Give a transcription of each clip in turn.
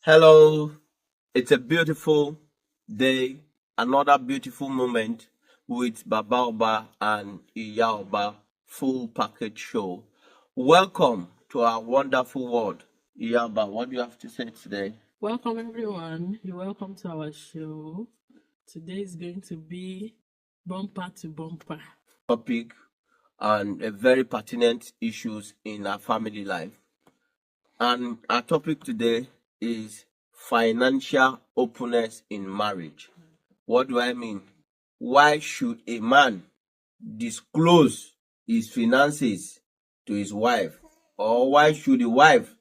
Hello, it's a beautiful day, another beautiful moment with Babaoba and Iyaoba full package show. Welcome to our wonderful world. Iyaoba, what do you have to say today? Welcome, everyone. You're welcome to our show. Today is going to be bumper to bumper. Topic and a very pertinent issues in our family life. And our topic today is financial openness in marriage. What do I mean? Why should a man disclose his finances to his wife? Or why should the wife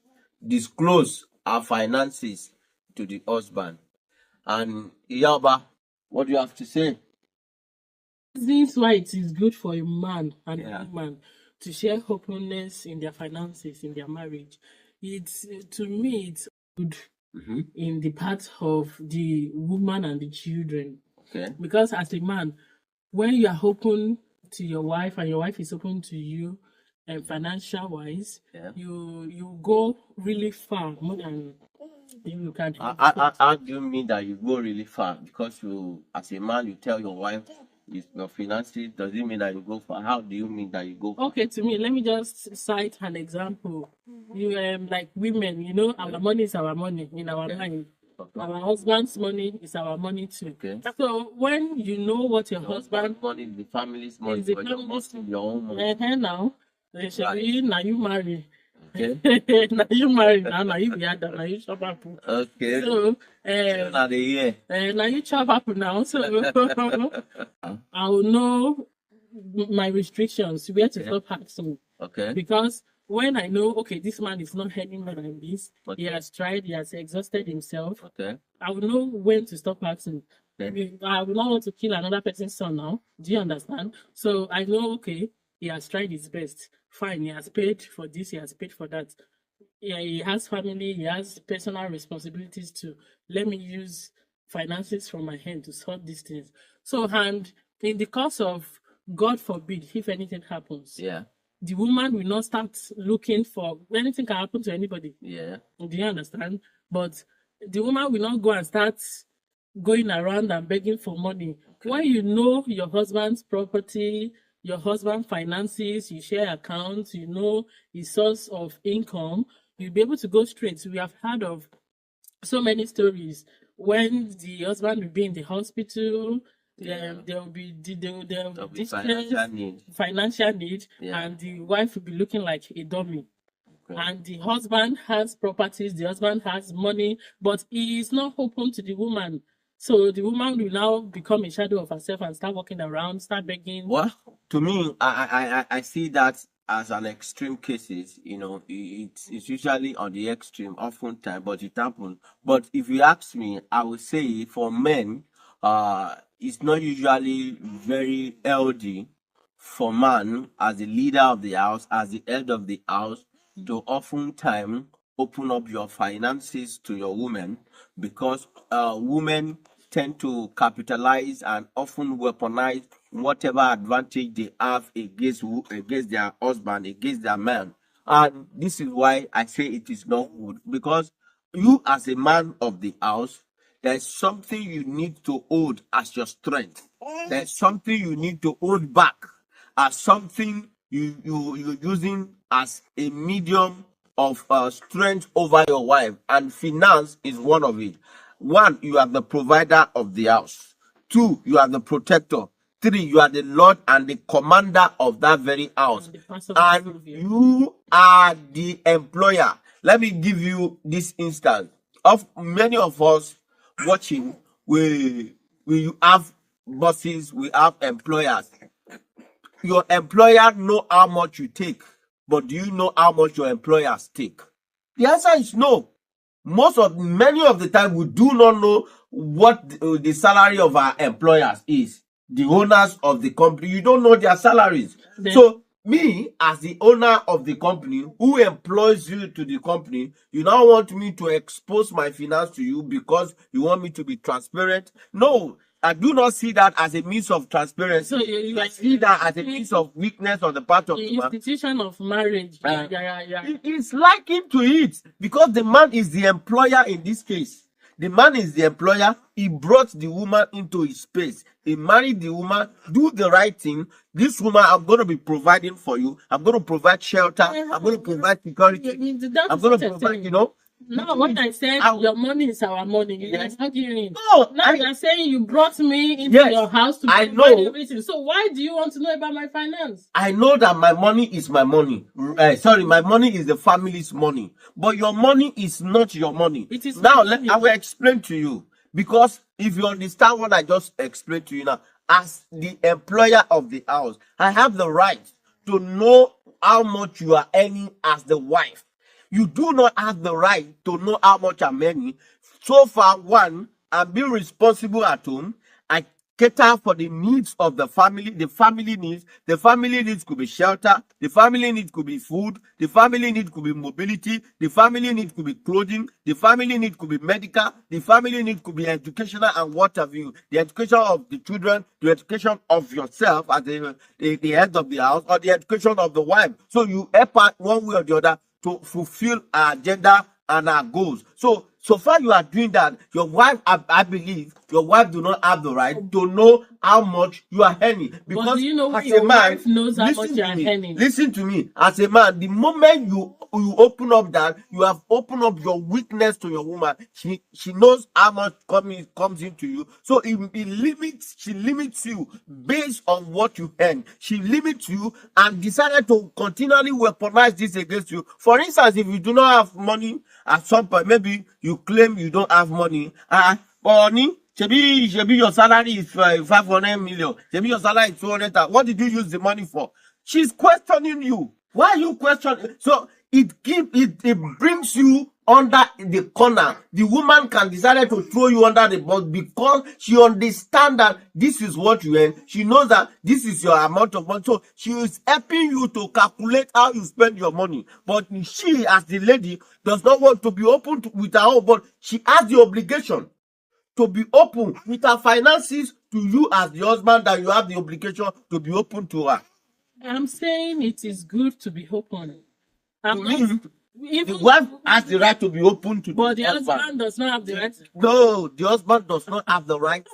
disclose her finances to the husband? And Iyaba, what do you have to say? This is why it is good for a man and Yeah. a woman to share openness in their finances, in their marriage. It's to me, it's good in the part of the woman and the children. Okay. Because as a man, when you are open to your wife and your wife is open to you, and financial wise, Yeah. you go really far more than you can. How do you mean that you go really far? Because you, as a man, you tell your wife your finances. Does it mean that you go far? How do you mean that you go far? Okay, to me, let me just cite an example. You like women, our money is our money in our mind. Okay. Our husband's money is our money too. Okay. So when you know what your husband money is the family's money, is the but your family's money, your own money. now, they say, Right. now you marry. Okay. Now you marry now you be that now you chop up. Okay. So Now the year. now you chop up now. So I will know my restrictions, where to stop acting. Okay. Because when I know, okay, this man is not earning more than this, he Okay. has tried, he has exhausted himself, Okay. I will know when to stop acting. Okay. I will not want to kill another person's son now. Do you understand? So I know, okay, he has tried his best. Fine, he has paid for this, he has paid for that. Yeah, he has family, he has personal responsibilities too. Let me use finances from my hand to sort these things. So, and in the course of, God forbid, if anything happens, Yeah. the woman will not start looking for anything can happen to anybody. Yeah. Do you understand? But the woman will not go and start going around and begging for money. Okay. When you know your husband's property, your husband's finances, you share accounts, you know his source of income, you'll be able to go straight. We have heard of so many stories when the husband will be in the hospital, Yeah. there will be There'll be distress, financial need. need, Yeah. and the wife will be looking like a dummy. Okay. And the husband has properties, the husband has money, but he is not open to the woman. So the woman will now become a shadow of herself and start walking around, start begging. Well, to me, I see that as an extreme cases. It's usually on the extreme, often time, but it happens. But if you ask me, I would say for men, it's not usually very healthy for man as the leader of the house, as the head of the house, to often time open up your finances to your woman, because women tend to capitalize and often weaponize whatever advantage they have against their husband, against their man. And this is why I say it is not good, because you, as a man of the house, there's something you need to hold as your strength. There's something you need to hold back as something you're using as a medium of strength over your wife, and finance is one of it. One, you are the provider of the house. Two, you are the protector. Three, you are the Lord and the commander of that very house. And you are the employer. Let me give you this instance. Of many of us watching, we have bosses, we have employers. Your employer know how much you take, but do you know how much your employers take? The answer is no. Many of the time, we do not know what the salary of our employers is. The owners of the company, you don't know their salaries. So me, as the owner of the company who employs you to the company, you now want me to expose my finance to you because you want me to be transparent? No. I do not see that as a means of transparency. So I see that as a means of weakness on the part of the the man. institution of marriage. It's likened to it because the man is the employer in this case. The man is the employer. He brought the woman into his space. He married the woman. Do the right thing. This woman, I'm going to be providing for you. I'm going to provide shelter. I'm going to provide security. I'm going to provide, Now, what I said, your money is our money. You're arguing. No, now you're saying you brought me into your house to provide everything. So why do you want to know about my finance? I know that my money is my money. Sorry, my money is the family's money. But your money is not your money. It is now. I will explain to you. Because if you understand what I just explained to you now, as the employer of the house, I have the right to know how much you are earning as the wife. You do not have the right to know how much I'm earning. So far, one, I'm being responsible at home. I cater for the needs of the family. The family needs could be shelter. The family needs could be food. The family needs could be mobility. The family needs could be clothing. The family needs could be medical. The family needs could be educational and what have you. The education of the children, the education of yourself as the head of the house, or the education of the wife. So you help out one way or the other to fulfill our agenda and our goals. So far you are doing that. Your wife, I believe, your wife do not have the right to know how much you are earning. Because but do you know as your a man, wife knows how much you are earning? Listen to me. As a man, the moment you open up that, you have opened up your weakness to your woman. She knows how much comes into you. So she limits you based on what you earn. She limits you and decided to continually weaponize this against you. For instance, if you do not have money at some point, maybe you claim you don't have money. Bonnie, maybe your salary is 500 million. Maybe your salary is 200,000. What did you use the money for? She's questioning you. Why are you questioning? So it brings you under the corner. The woman can decide to throw you under the bus because she understands that this is what you earn. She knows that this is your amount of money. So she is helping you to calculate how you spend your money. But she, as the lady, does not want to be open with her own, but she has the obligation to be open with her finances to you as the husband, that you have the obligation to be open to her. I'm saying it is good to be open. The wife has the right to be open to but the husband does not have the right. No, the husband does not have the right.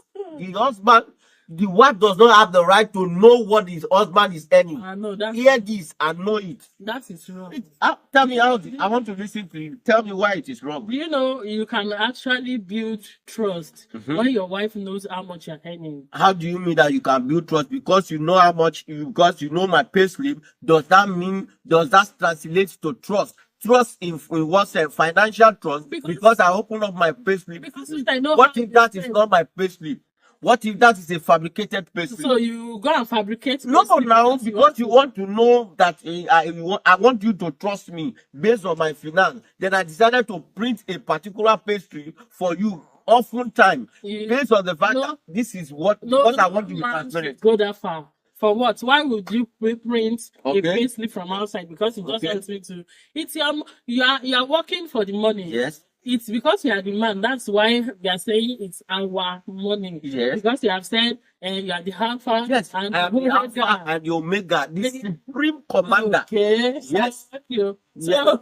The wife does not have the right to know what his husband is earning. I know that. Hear this and know it. That is wrong. Tell me how. I want to listen to you. Tell me why it is wrong. You know, you can actually build trust when your wife knows how much you're earning. How do you mean that you can build trust? Because you know how much, because you know my payslip. Does that translate to trust? Trust in what financial trust? Because I open up my payslip. Because I know. What if that is not my payslip? What if that is a fabricated payslip? So you go and fabricate. No, now because you want to know that I want you to trust me based on my finance. Then I decided to print a particular payslip for you. Oftentimes, based on the fact that this is what I want you to transparent. Go that far. For what? Why would you print a payslip from outside? Because it just helps me to. It's you are working for the money. Yes. It's because you are the man. That's why they are saying it's our money. Yes. Because you have said you are the Alpha. Yes. And I am the Alpha and the Omega, the supreme commander. Okay. Yes. Thank you. Yes.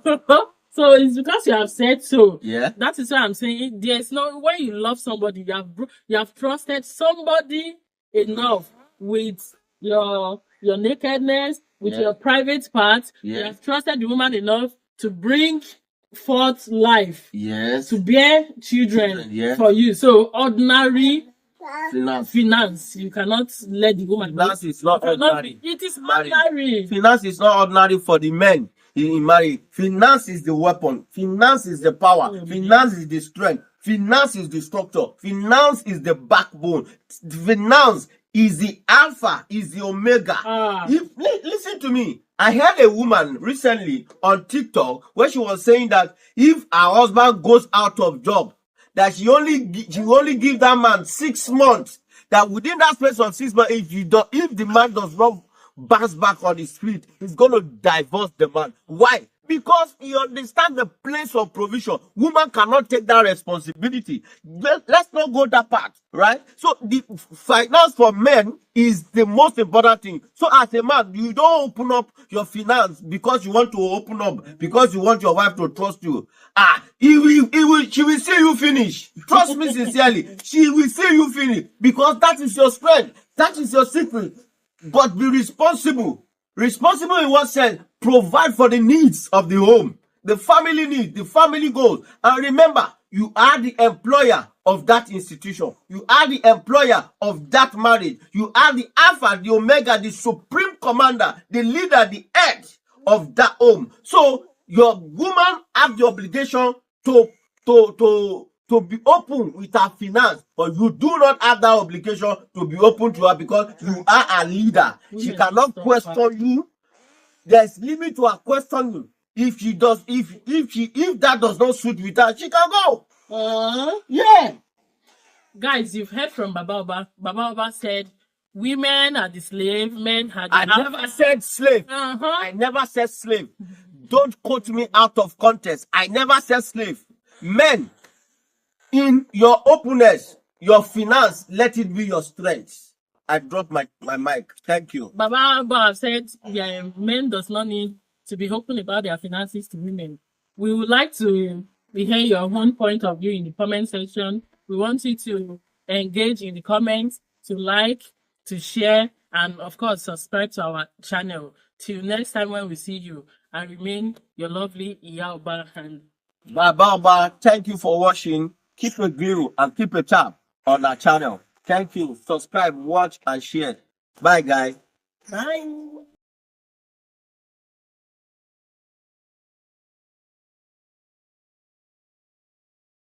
So it's because you have said so. Yeah. That is why I'm saying there's no when you love somebody, you have trusted somebody enough with your nakedness, with your private parts. You have trusted the woman enough to bring forth life. Yes. To bear children for you. So ordinary finance. You cannot let the woman. Finance is not ordinary. It is ordinary. Finance is not ordinary for the men in marriage. Finance is the weapon. Finance is the power. Finance is the strength. Finance is the structure. Finance is the backbone. Finance is the alpha, is the omega. Listen to me. I heard a woman recently on TikTok where she was saying that if her husband goes out of job, that she only give that man 6 months. That within that space of 6 months, if the man does not bounce back on his feet, he's going to divorce the man. Why? Because he understands the place of provision. Woman cannot take that responsibility. Let's not go that part, right? So the finance for men is the most important thing. So as a man, you don't open up your finance because you want to open up, because you want your wife to trust you. She will see you finish. Trust me sincerely. She will see you finish because that is your strength. That is your secret. But be responsible. Responsible in what sense? Provide for the needs of the home, the family needs, the family goals. And remember, you are the employer of that institution. You are the employer of that marriage. You are the Alpha, the Omega, the supreme commander, the leader, the head of that home. So your woman have the obligation to be open with her finance, but you do not have that obligation to be open to her because you are a leader. She cannot question you. There's limit to her questioning. If that does not suit with her, she can go. Yeah. Guys, you've heard from Baba Oba. Baba Oba said women are the slave, men are the I never said slave. I never said slave. Don't quote me out of context. I never said slave. Men, in your openness, your finance, let it be your strength. I dropped my mic. Thank you. Baba Oba said men does not need to be open about their finances to women. We would like to hear your own point of view in the comment section. We want you to engage in the comments, to like, to share, and of course, subscribe to our channel. Till next time when we see you, and remain your lovely Iya Oba and Baba Oba, thank you for watching. Keep a glue and keep a tap on our channel. Thank you. Subscribe, watch, and share. Bye, guys. bye.